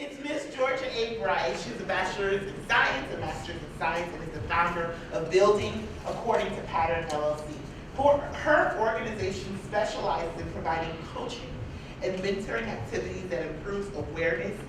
It's Miss Georgia A. Bryce. She's a bachelor's in science, a master's in science, and is the founder of Building According to Pattern LLC. Her organization specializes in providing coaching and mentoring activities that improves awareness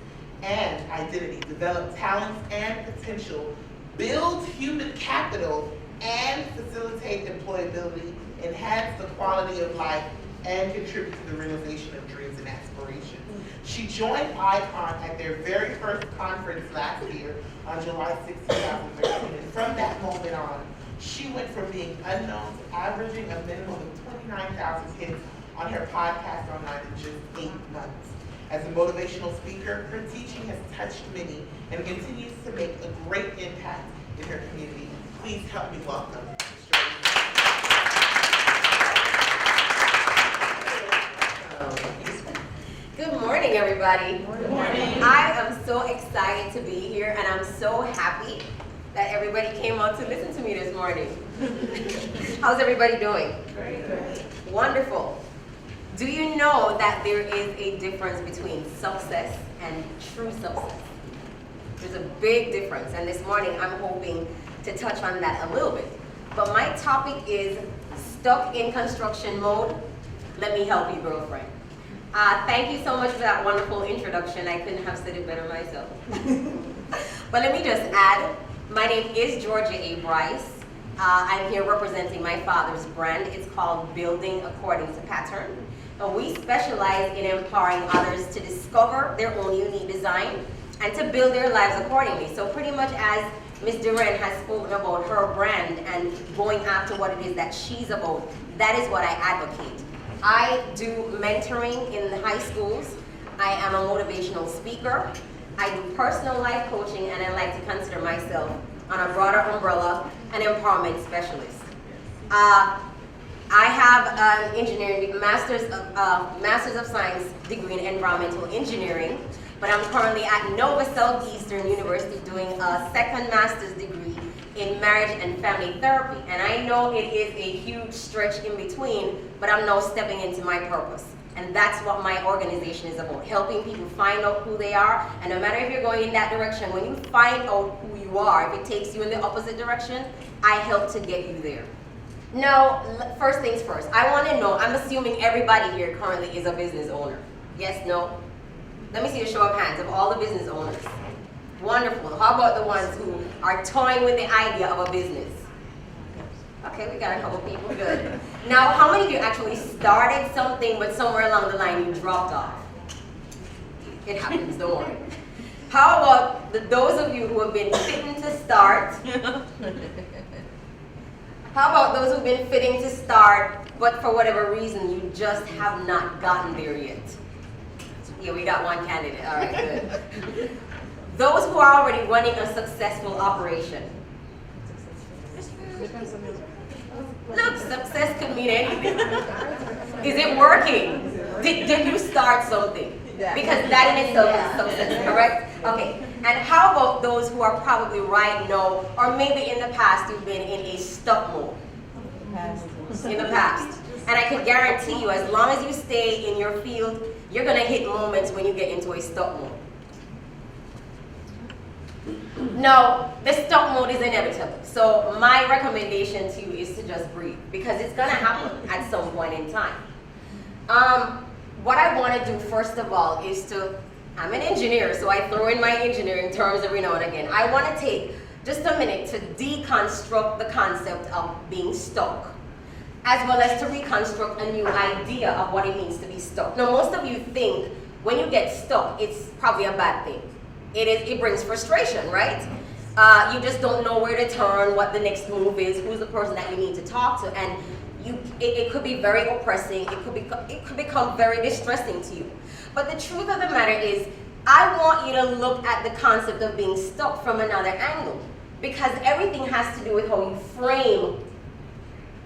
and identity, develop talents and potential, build human capital, and facilitate employability, enhance the quality of life, and contribute to the realization of dreams and aspirations. She joined ICAWN at their very first conference last year on July 6, 2013, and from that moment on, she went from being unknown to averaging a minimum of 29,000 hits on her podcast online in just 8 months. As a motivational speaker, her teaching has touched many and continues to make a great impact in her community. Please help me welcome Ms. Georgia. Good morning, everybody. Good morning. I am so excited to be here, and I'm so happy that everybody came out to listen to me this morning. How's everybody doing? Very good. Wonderful. Do you know that there is a difference between success and true success? There's a big difference, and this morning I'm hoping to touch on that a little bit. But my topic is stuck in construction mode. Let me help you, girlfriend. Thank you so much for that wonderful introduction. I couldn't have said it better myself. But let me just add, my name is Georgia A. Bryce. I'm here representing my father's brand. It's called Building According to Pattern. And we specialize in empowering others to discover their own unique design and to build their lives accordingly. So pretty much as Ms. Duren has spoken about her brand and going after what it is that she's about, that is what I advocate. I do mentoring in the high schools. I am a motivational speaker. I do personal life coaching, and I like to consider myself, on a broader umbrella, an empowerment specialist. I have an engineering Masters of Science degree in environmental engineering, but I'm currently at Nova Southeastern University doing a second master's degree in marriage and family therapy. And I know it is a huge stretch in between, but I'm now stepping into my purpose. And that's what my organization is about, helping people find out who they are. And no matter if you're going in that direction, when you find out who you are, if it takes you in the opposite direction, I help to get you there. Now, first things first, I want to know, I'm assuming everybody here currently is a business owner. Yes, no? Let me see a show of hands of all the business owners. Wonderful. How about the ones who are toying with the idea of a business? Okay, we got a couple people, good. Now, how many of you actually started something, but somewhere along the line you dropped off? It happens, don't worry. How about those of you who have been fitting to start? How about those who've been fitting to start, but for whatever reason, you just have not gotten there yet? Yeah, we got one candidate, all right, good. Those who are already running a successful operation. Look, success could mean anything. Is it working? Did you start something? Because that in itself is success, correct? Okay, and how about those who are probably right now, or maybe in the past you've been in a stuck mode? In the past. And I can guarantee you, as long as you stay in your field, you're gonna hit moments when you get into a stuck mode. No, the stuck mode is inevitable. So my recommendation to you is to just breathe, because it's gonna happen at some point in time. What I want to do first of all is I'm an engineer, so I throw in my engineering terms every now and again. I want to take just a minute to deconstruct the concept of being stuck, as well as to reconstruct a new idea of what it means to be stuck. Now, most of you think when you get stuck, it's probably a bad thing. It brings frustration, right? You just don't know where to turn, what the next move is, who's the person that you need to talk to, and it could be very oppressing, it could become very distressing to you. But the truth of the matter is, I want you to look at the concept of being stuck from another angle, because everything has to do with how you frame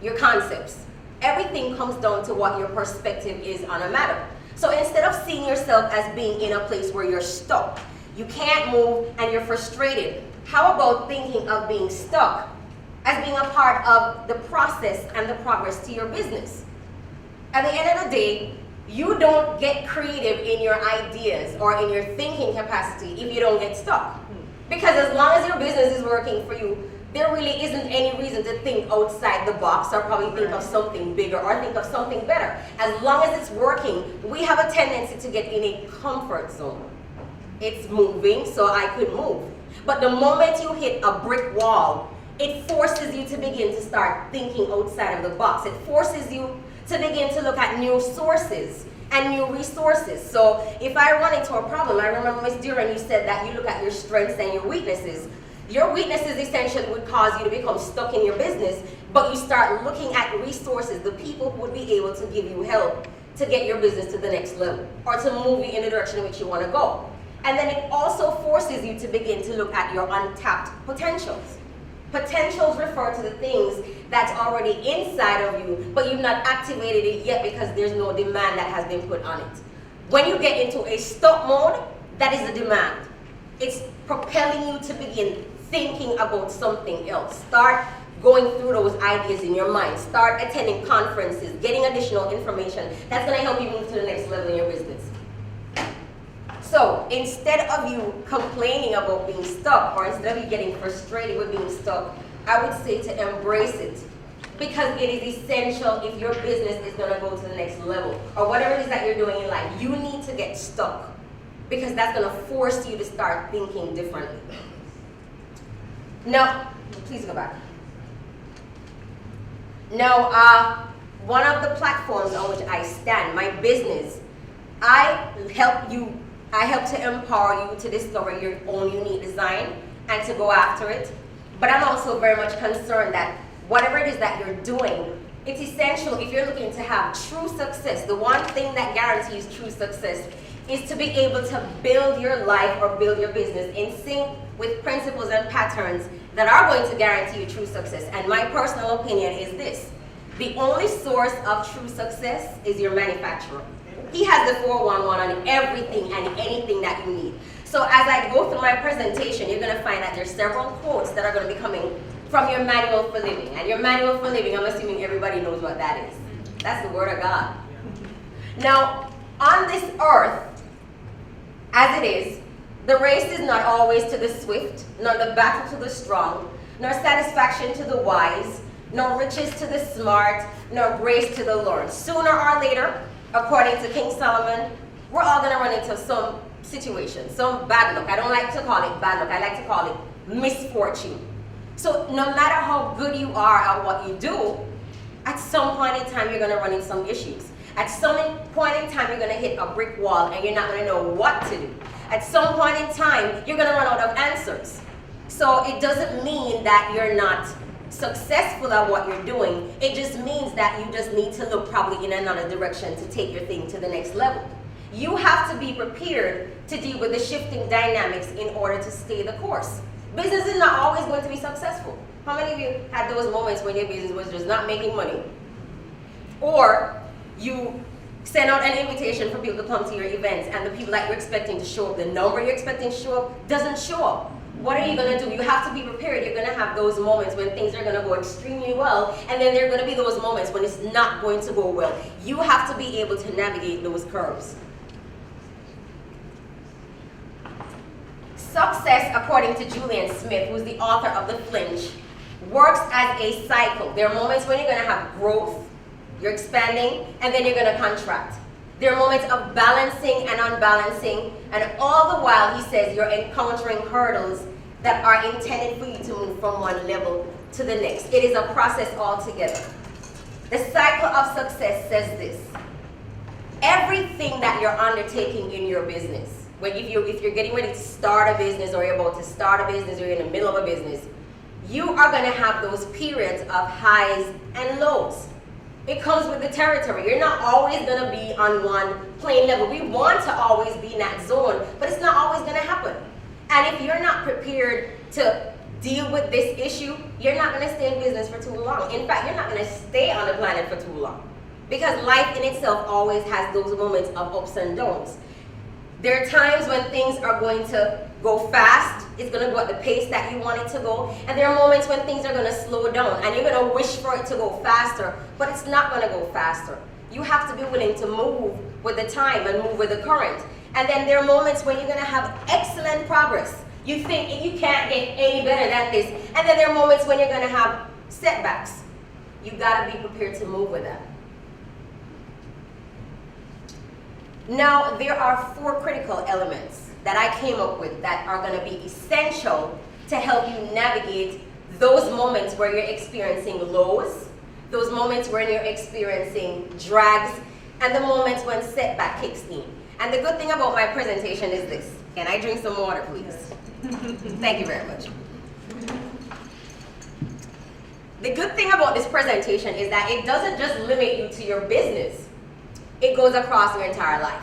your concepts. Everything comes down to what your perspective is on a matter. So instead of seeing yourself as being in a place where you're stuck, you can't move and you're frustrated, how about thinking of being stuck as being a part of the process and the progress to your business? At the end of the day, You don't get creative in your ideas or in your thinking capacity if you don't get stuck. Because as long as your business is working for you, there really isn't any reason to think outside the box or probably think of something bigger or think of something better. As long as it's working, we have a tendency to get in a comfort zone. It's moving, so I could move. But the moment you hit a brick wall, it forces you to begin to start thinking outside of the box. It forces you to begin to look at new sources and new resources. So if I run into a problem, I remember Ms. Duren, you said that you look at your strengths and your weaknesses. Your weaknesses essentially would cause you to become stuck in your business, but you start looking at resources, the people who would be able to give you help to get your business to the next level or to move you in the direction in which you want to go. And then it also forces you to begin to look at your untapped potentials. Potentials refer to the things that's already inside of you, but you've not activated it yet because there's no demand that has been put on it. When you get into a stop mode, that is the demand. It's propelling you to begin thinking about something else. Start going through those ideas in your mind. Start attending conferences, getting additional information. That's going to help you move to the next level in your business. So instead of you complaining about being stuck, or instead of you getting frustrated with being stuck, I would say to embrace it. Because it is essential if your business is going to go to the next level, or whatever it is that you're doing in life, you need to get stuck. Because that's going to force you to start thinking differently. Now, please go back. Now, one of the platforms on which I stand, my business, I help to empower you to discover your own unique design and to go after it. But I'm also very much concerned that whatever it is that you're doing, it's essential if you're looking to have true success. The one thing that guarantees true success is to be able to build your life or build your business in sync with principles and patterns that are going to guarantee you true success. And my personal opinion is this: the only source of true success is your manufacturer. He has the 411 on everything and anything that you need. So as I go through my presentation, you're going to find that there's several quotes that are going to be coming from your manual for living. And your manual for living, I'm assuming everybody knows what that is. That's the Word of God. Now, on this earth, as it is, the race is not always to the swift, nor the battle to the strong, nor satisfaction to the wise, nor riches to the smart, nor grace to the Lord. Sooner or later, according to King Solomon, we're all going to run into some situation, some bad luck. I don't like to call it bad luck. I like to call it misfortune. So no matter how good you are at what you do, at some point in time, you're going to run into some issues. At some point in time, you're going to hit a brick wall and you're not going to know what to do. At some point in time, you're going to run out of answers. So it doesn't mean that you're not successful at what you're doing. It just means that you just need to look probably in another direction to take your thing to the next level. You have to be prepared to deal with the shifting dynamics in order to stay the course. Business is not always going to be successful. How many of you had those moments when your business was just not making money? Or you send out an invitation for people to come to your events and the people that you're expecting to show up, the number you're expecting to show up, doesn't show up. What are you going to do? You have to be prepared. You're going to have those moments when things are going to go extremely well, and then there are going to be those moments when it's not going to go well. You have to be able to navigate those curves. Success, according to Julian Smith, who's the author of The Flinch, works as a cycle. There are moments when you're going to have growth, you're expanding, and then you're going to contract. There are moments of balancing and unbalancing, and all the while, he says, you're encountering hurdles that are intended for you to move from one level to the next. It is a process altogether. The cycle of success says this: everything that you're undertaking in your business, if you're getting ready to start a business, or you're about to start a business, or you're in the middle of a business, you are going to have those periods of highs and lows. It comes with the territory. You're not always going to be on one plane level. We want to always be in that zone, but it's not always going to happen. And if you're not prepared to deal with this issue, you're not going to stay in business for too long. In fact, you're not going to stay on the planet for too long. Because life in itself always has those moments of ups and downs. There are times when things are going to go fast. It's going to go at the pace that you want it to go. And there are moments when things are going to slow down. And you're going to wish for it to go faster, but it's not going to go faster. You have to be willing to move with the time and move with the current. And then there are moments when you're gonna have excellent progress. You think you can't get any better than this. And then there are moments when you're gonna have setbacks. You gotta be prepared to move with that. Now, there are 4 critical elements that I came up with that are gonna be essential to help you navigate those moments where you're experiencing lows, those moments when you're experiencing drags, and the moments when setback kicks in. And the good thing about my presentation is this. Can I drink some water, please? Thank you very much. The good thing about this presentation is that it doesn't just limit you to your business. It goes across your entire life.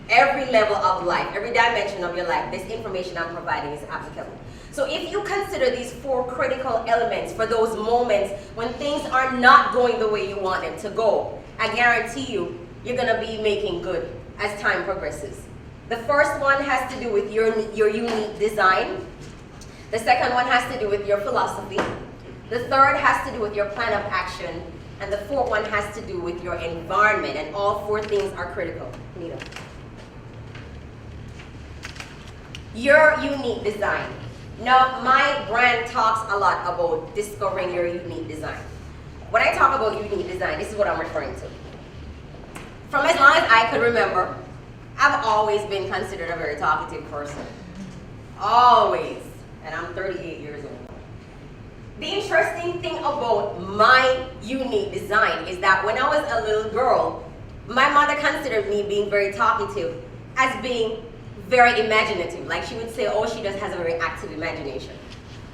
Every level of life, every dimension of your life, this information I'm providing is applicable. So if you consider these 4 critical elements for those moments when things are not going the way you want them to go, I guarantee you, you're gonna be making good as time progresses. The first one has to do with your unique design. The second one has to do with your philosophy. The third has to do with your plan of action. And the fourth one has to do with your environment. And all 4 things are critical. Nita. Your unique design. Now, my brand talks a lot about discovering your unique design. When I talk about unique design, this is what I'm referring to. From as long as I could remember, I've always been considered a very talkative person. Always. And I'm 38 years old. The interesting thing about my unique design is that when I was a little girl, my mother considered me being very talkative as being very imaginative. Like she would say, oh, she just has a very active imagination.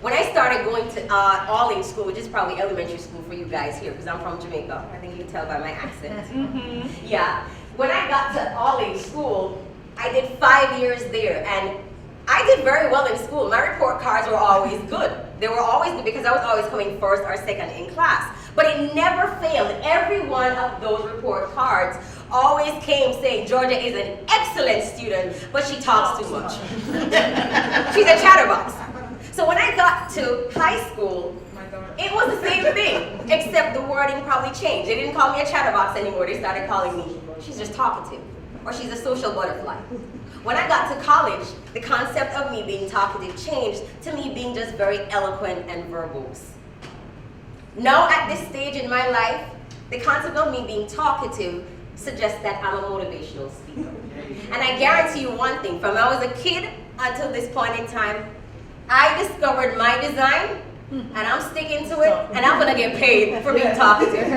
When I started going to all-age school, which is probably elementary school for you guys here, because I'm from Jamaica. I think you can tell by my accent. Mm-hmm. Yeah. When I got to all-age school, I did 5 years there, and I did very well in school. My report cards were always good. They were always good because I was always coming first or second in class. But it never failed. Every one of those report cards always came saying, Georgia is an excellent student, but she talks too much. She's a chatterbox. So when I got to high school, it was the same thing, except the wording probably changed. They didn't call me a chatterbox anymore. They started calling me, she's just talkative, or she's a social butterfly. When I got to college, the concept of me being talkative changed to me being just very eloquent and verbose. Now at this stage in my life, the concept of me being talkative suggests that I'm a motivational speaker. And I guarantee you one thing, from when I was a kid until this point in time, I discovered my design, and I'm sticking to it, and I'm gonna get paid for being talkative.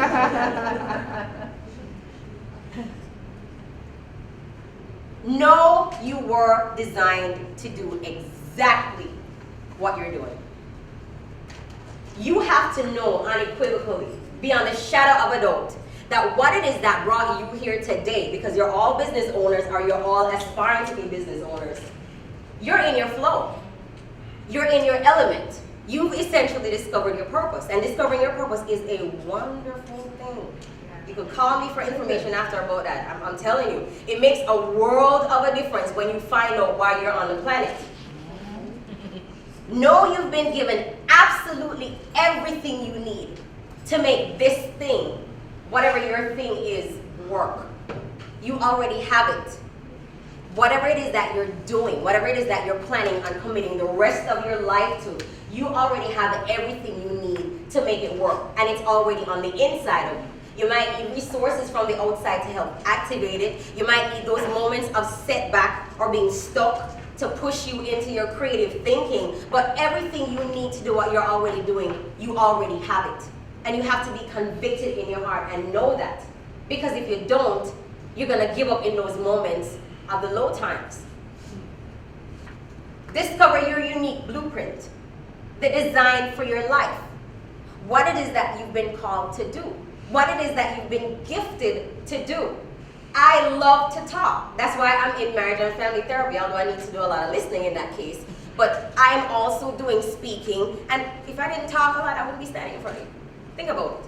Know you were designed to do exactly what you're doing. You have to know unequivocally, beyond a shadow of a doubt, that what it is that brought you here today, because you're all business owners or you're all aspiring to be business owners, you're in your flow. You're in your element. You've essentially discovered your purpose, and discovering your purpose is a wonderful thing. You can call me for information after about that. I'm telling you, it makes a world of a difference when you find out why you're on the planet. Know you've been given absolutely everything you need to make this thing, whatever your thing is, work. You already have it. Whatever it is that you're doing, whatever it is that you're planning on committing the rest of your life to, you already have everything you need to make it work. And it's already on the inside of you. You might need resources from the outside to help activate it. You might need those moments of setback or being stuck to push you into your creative thinking. But everything you need to do what you're already doing, you already have it. And you have to be convicted in your heart and know that. Because if you don't, you're going to give up in those moments of the low times. Discover your unique blueprint, the design for your life, what it is that you've been called to do, what it is that you've been gifted to do. I love to talk. That's why I'm in marriage and family therapy, although I need to do a lot of listening in that case. But I'm also doing speaking, and if I didn't talk a lot, I wouldn't be standing in front of you. Think about it.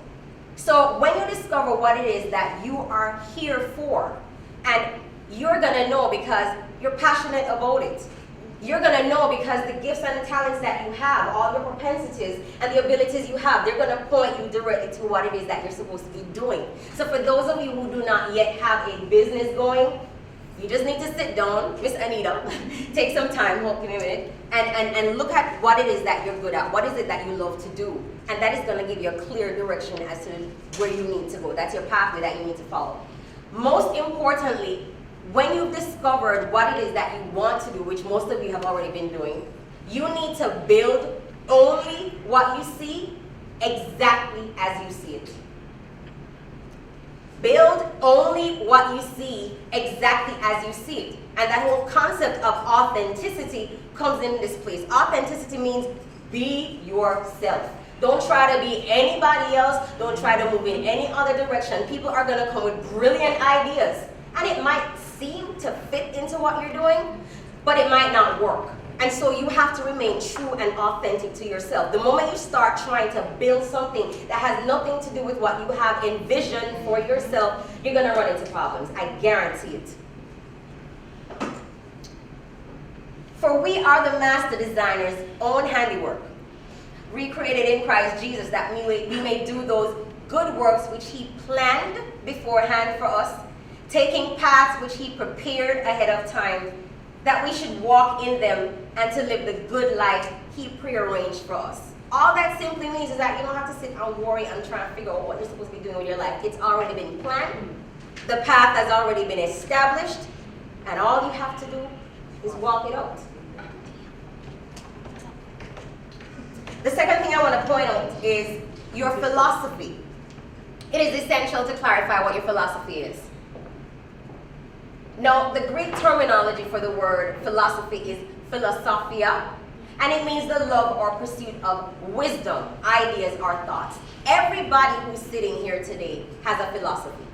So when you discover what it is that you are here for, and you're gonna know because you're passionate about it. You're going to know because the gifts and the talents that you have, all the propensities and the abilities you have, they're going to point you directly to what it is that you're supposed to be doing. So for those of you who do not yet have a business going, you just need to sit down, Miss Anita, take some time, hold me a minute, and look at what it is that you're good at. What is it that you love to do? And that is going to give you a clear direction as to where you need to go. That's your pathway that you need to follow. Most importantly, when you've discovered what it is that you want to do, which most of you have already been doing, you need to build only what you see exactly as you see it. Build only what you see exactly as you see it. And that whole concept of authenticity comes in this place. Authenticity means be yourself. Don't try to be anybody else. Don't try to move in any other direction. People are going to come with brilliant ideas. And it might seem to fit into what you're doing, but it might not work. And so you have to remain true and authentic to yourself. The moment you start trying to build something that has nothing to do with what you have envisioned for yourself, you're going to run into problems. I guarantee it. For we are the master designer's own handiwork, recreated in Christ Jesus, that we may do those good works which he planned beforehand for us, taking paths which he prepared ahead of time, that we should walk in them and to live the good life he prearranged for us. All that simply means is that you don't have to sit and worry and try and figure out what you're supposed to be doing with your life. It's already been planned. The path has already been established, and all you have to do is walk it out. The second thing I want to point out is your philosophy. It is essential to clarify what your philosophy is. Now, the Greek terminology for the word philosophy is philosophia, and it means the love or pursuit of wisdom, ideas, or thoughts. Everybody who's sitting here today has a philosophy.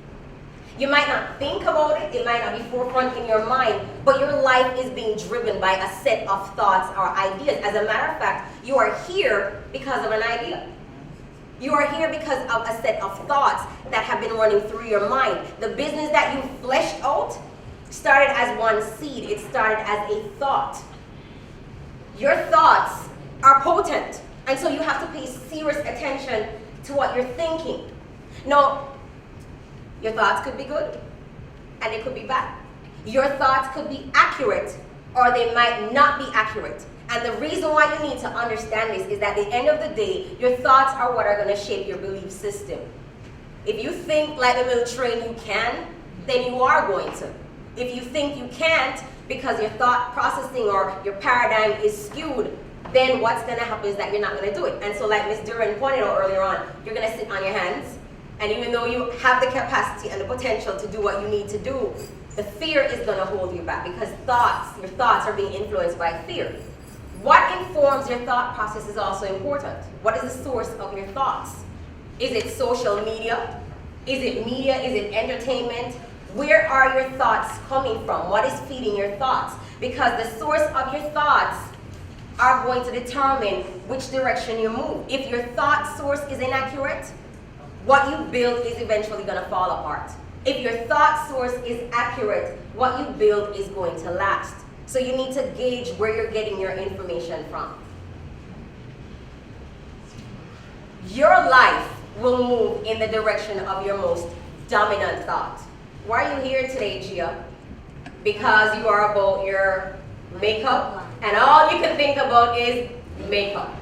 You might not think about it, it might not be forefront in your mind, but your life is being driven by a set of thoughts or ideas. As a matter of fact, you are here because of an idea. You are here because of a set of thoughts that have been running through your mind. The business that you fleshed out started as one seed. It started as a thought. Your thoughts are potent, and so you have to pay serious attention to what you're thinking. Now, your thoughts could be good, and they could be bad. Your thoughts could be accurate, or they might not be accurate. And the reason why you need to understand this is that at the end of the day, your thoughts are what are going to shape your belief system. If you think like the little train you can, then you are going to. If you think you can't because your thought processing or your paradigm is skewed, then what's going to happen is that you're not going to do it. And so like Ms. Duren pointed out earlier on, you're going to sit on your hands. And even though you have the capacity and the potential to do what you need to do, the fear is going to hold you back because your thoughts are being influenced by fear. What informs your thought process is also important. What is the source of your thoughts? Is it social media? Is it media? Is it entertainment? Where are your thoughts coming from? What is feeding your thoughts? Because the source of your thoughts are going to determine which direction you move. If your thought source is inaccurate, what you build is eventually going to fall apart. If your thought source is accurate, what you build is going to last. So you need to gauge where you're getting your information from. Your life will move in the direction of your most dominant thought. Why are you here today, Gia? Because you are about your makeup, and all you can think about is makeup.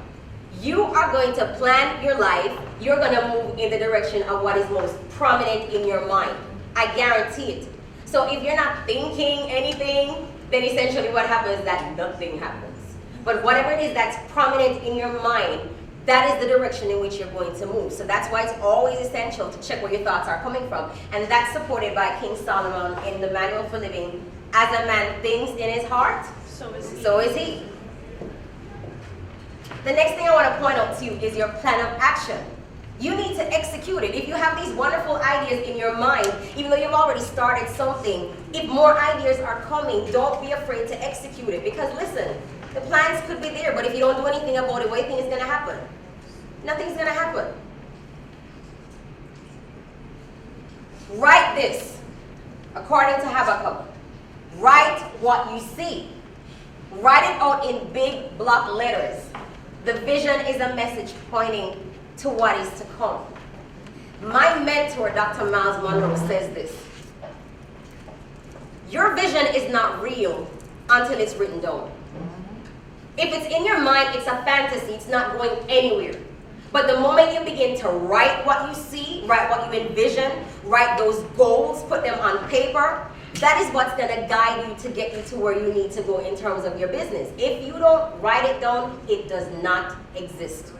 You are going to plan your life. You're going to move in the direction of what is most prominent in your mind. I guarantee it. So if you're not thinking anything, then essentially what happens is that nothing happens. But whatever it is that's prominent in your mind, that is the direction in which you're going to move. So that's why it's always essential to check where your thoughts are coming from. And that's supported by King Solomon in the Manual for Living. As a man thinks in his heart, so is he. The next thing I want to point out to you is your plan of action. You need to execute it. If you have these wonderful ideas in your mind, even though you've already started something, if more ideas are coming, don't be afraid to execute it. Because listen, the plans could be there, but if you don't do anything about it, what do you think is going to happen? Nothing's going to happen. Write this, according to Habakkuk. Write what you see. Write it out in big block letters. The vision is a message pointing to what is to come. My mentor, Dr. Miles Monroe, says this. Your vision is not real until it's written down. If it's in your mind, it's a fantasy. It's not going anywhere. But the moment you begin to write what you see, write what you envision, write those goals, put them on paper, that is what's going to guide you to get you to where you need to go in terms of your business. If you don't write it down, it does not exist.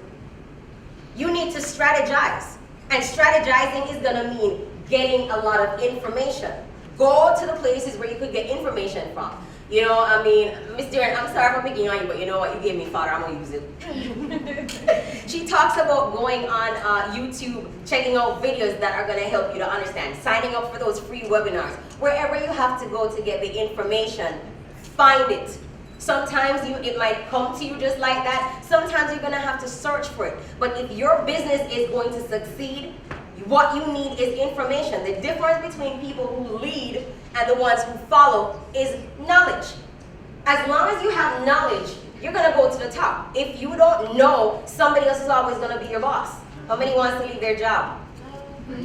You need to strategize. And strategizing is going to mean getting a lot of information. Go to the places where you could get information from. You know, I mean, Miss Duren, I'm sorry for picking on you, but you know what? You gave me fodder, I'm going to use it. She talks about going on YouTube, checking out videos that are going to help you to understand, signing up for those free webinars. Wherever you have to go to get the information, find it. Sometimes it might come to you just like that. Sometimes you're going to have to search for it. But if your business is going to succeed, what you need is information. The difference between people who lead and the ones who follow is knowledge. As long as you have knowledge, you're going to go to the top. If you don't know, somebody else is always going to be your boss. How many wants to leave their job? We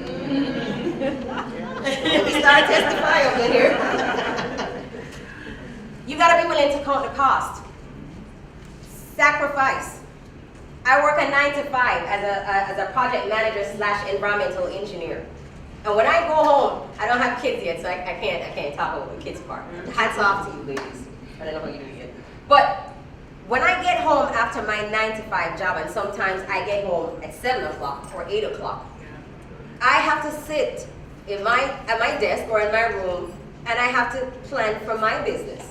start testifying over here. You got to be willing to count the cost. Sacrifice. I work a 9 to 5 as a project manager / environmental engineer. And when I go home, I don't have kids yet, so I can't talk about the kids part. Hats off to you ladies. I don't know how you do it yet. But when I get home after my 9 to 5 job, and sometimes I get home at 7 o'clock or 8 o'clock, I have to sit at my desk or in my room, and I have to plan for my business.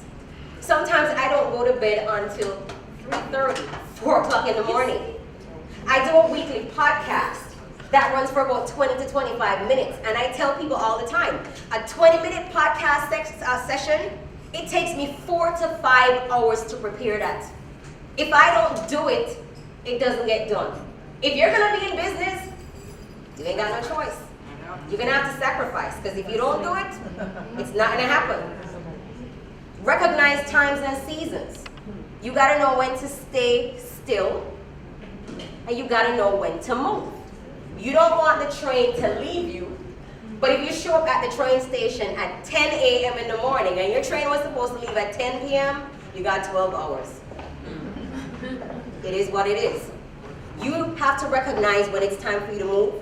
Sometimes I don't go to bed until 3:30, 4 o'clock in the morning. I do a weekly podcast that runs for about 20 to 25 minutes. And I tell people all the time, a 20-minute podcast session, it takes me 4 to 5 hours to prepare that. If I don't do it, it doesn't get done. If you're gonna be in business, you ain't got no choice. You're gonna have to sacrifice, because if you don't do it, it's not gonna happen. Recognize times and seasons. You gotta know when to stay still, and you gotta know when to move. You don't want the train to leave you, but if you show up at the train station at 10 a.m. in the morning, and your train was supposed to leave at 10 p.m., you got 12 hours. It is what it is. You have to recognize when it's time for you to move.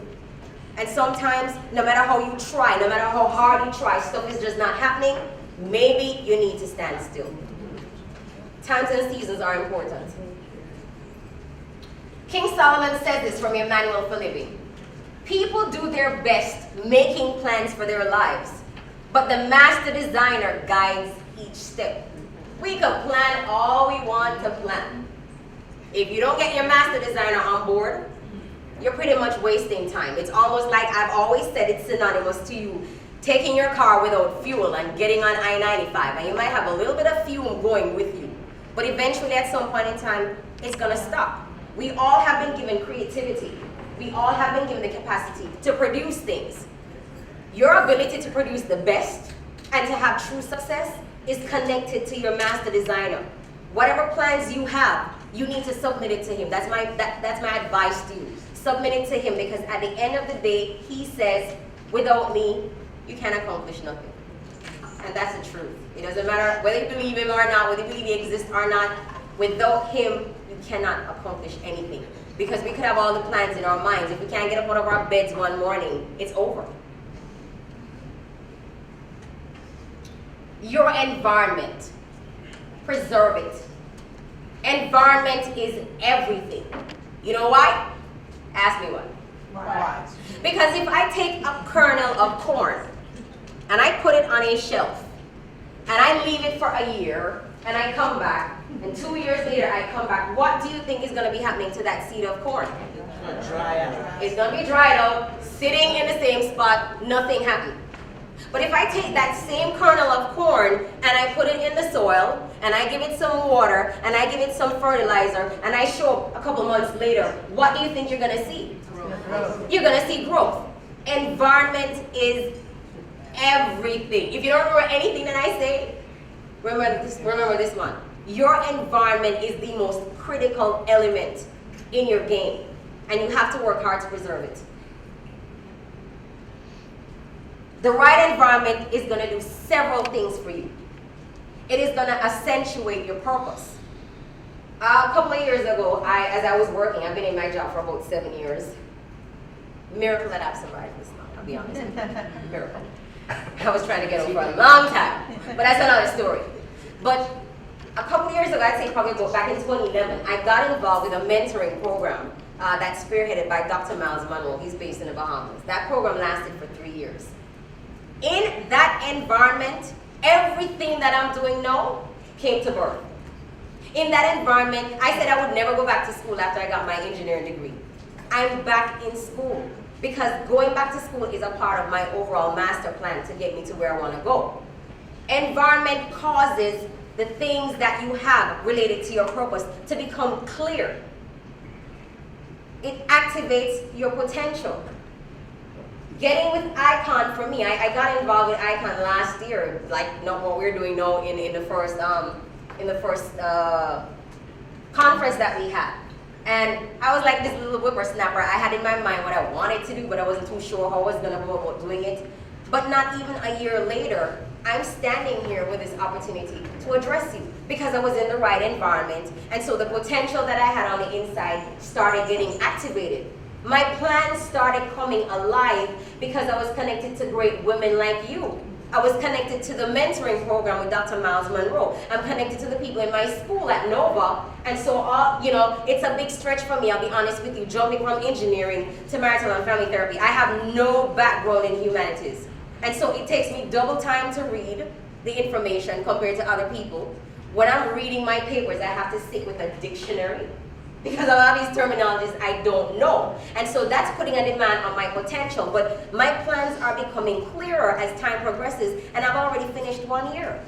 And sometimes, no matter how you try, no matter how hard you try, stuff is just not happening, maybe you need to stand still. Times and seasons are important. King Solomon said this from Emmanuel for Living. People do their best making plans for their lives, but the master designer guides each step. We can plan all we want to plan. If you don't get your master designer on board, you're pretty much wasting time. It's almost like I've always said, it's synonymous to you taking your car without fuel and getting on I-95, and you might have a little bit of fuel going with you, but eventually at some point in time, it's gonna stop. We all have been given creativity. We all have been given the capacity to produce things. Your ability to produce the best and to have true success is connected to your master designer. Whatever plans you have, you need to submit it to him. That's my advice to you. Submit it to him, because at the end of the day, he says, without me, you can't accomplish nothing. And that's the truth. It doesn't matter whether you believe him or not, whether you believe he exists or not. Without him, you cannot accomplish anything. Because we could have all the plans in our minds. If we can't get up out of our beds one morning, it's over. Your environment. Preserve it. Environment is everything. You know why? Ask me why. Why? Because if I take a kernel of corn and I put it on a shelf and I leave it for a year and I come back and 2 years later I come back, what do you think is going to be happening to that seed of corn? It's going to dry out. It's going to be dried out, sitting in the same spot, nothing happened. But if I take that same kernel of corn and I put it in the soil and I give it some water and I give it some fertilizer and I show up a couple months later, what do you think you're going to see? Growth. You're going to see growth. Environment is everything. If you don't remember anything that I say, remember this one. Your environment is the most critical element in your game, and you have to work hard to preserve it. The right environment is going to do several things for you. It is going to accentuate your purpose. A couple of years ago, as I was working, I've been in my job for about 7 years. Miracle that I've survived this long, I'll be honest with you. Miracle. I was trying to get over for a long time, but that's another story. But a couple of years ago, I'd say probably back in 2011, I got involved with a mentoring program that's spearheaded by Dr. Miles Monroe. He's based in the Bahamas. That program lasted for 3 years. In that environment, everything that I'm doing now came to birth. In that environment, I said I would never go back to school after I got my engineering degree. I'm back in school because going back to school is a part of my overall master plan to get me to where I want to go. Environment causes the things that you have related to your purpose to become clear. It activates your potential. Getting with ICAWN for me, I got involved with ICAWN last year, like not what we're doing now in the first conference that we had. And I was like this little whippersnapper. I had in my mind what I wanted to do, but I wasn't too sure how I was gonna go about doing it. But not even a year later, I'm standing here with this opportunity to address you because I was in the right environment. And so the potential that I had on the inside started getting activated. My plans started coming alive because I was connected to great women like you. I was connected to the mentoring program with Dr. Miles Monroe. I'm connected to the people in my school at Nova. And so, it's a big stretch for me, I'll be honest with you, jumping from engineering to marital and family therapy. I have no background in humanities. And so it takes me double time to read the information compared to other people. When I'm reading my papers, I have to sit with a dictionary because a lot of these terminologies I don't know. And so that's putting a demand on my potential. But my plans are becoming clearer as time progresses, and I've already finished 1 year.